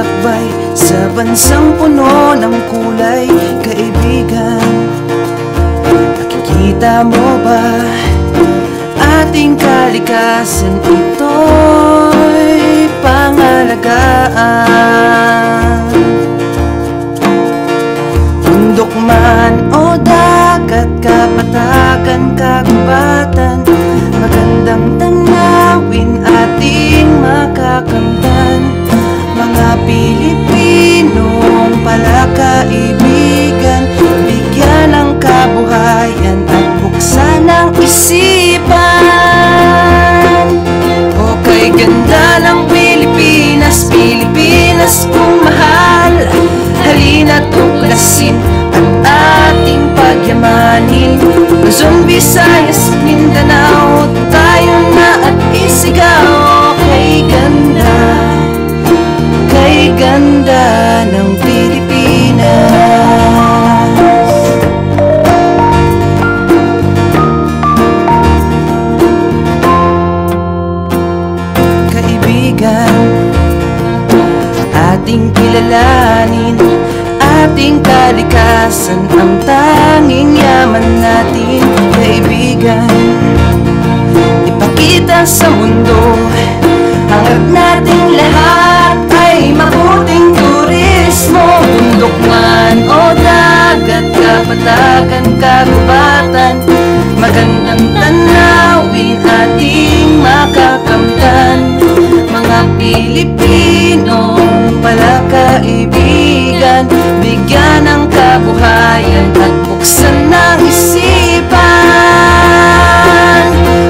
lakbay sa bansang puno ng kulay. Kaibigan, nakikita mo ba ating kalikasan? Ito'y pangalagaan. Bundok man o dagat, kapatagan, kagubatan, magandang tanawin ating makakamtan. Mga Pilipinong palakaibigan, bigyan ng kabuhayan at buksan ng isipan. O kay ganda ng Pilipinas, Pilipinas kong mahal, halina't tuklasin at ating pagyamanin. Luzon, Visayas, Mindanao, tayo na at isigaw. Kay ganda ng Pilipinas. Kaibigan, ating kilalanin ating kalikasan, ang tanging yaman natin. Kaibigan, ipakita sa mundo, hangat nating lahat ay mabuting turismo. Bundok man o dagat, kapatagan, kagubatan, magandang tanawin ating makakamtan. Mga Pilipinong palakaibigan, bigyan ng kabuhayan at buksan ng isipan.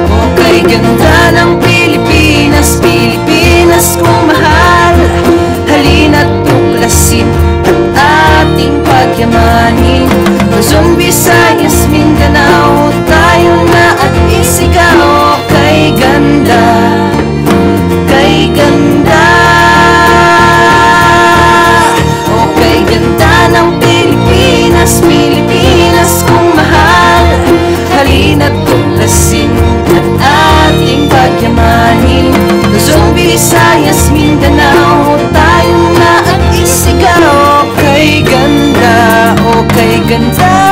O kay ganda ng Pilipinas, Pilipinas kong mahal, halina't tuklasin at ating pagyamanin. Luzon, Visayas, Mindanao, tayo na at isigaw. Kay ganda ng Pilipinas, Pilipinas kong mahal, halina't tuklasin at ating pagyamanin. Luzon, Visayas, Mindanao, tayo na at isigaw. Kay ganda, o kay ganda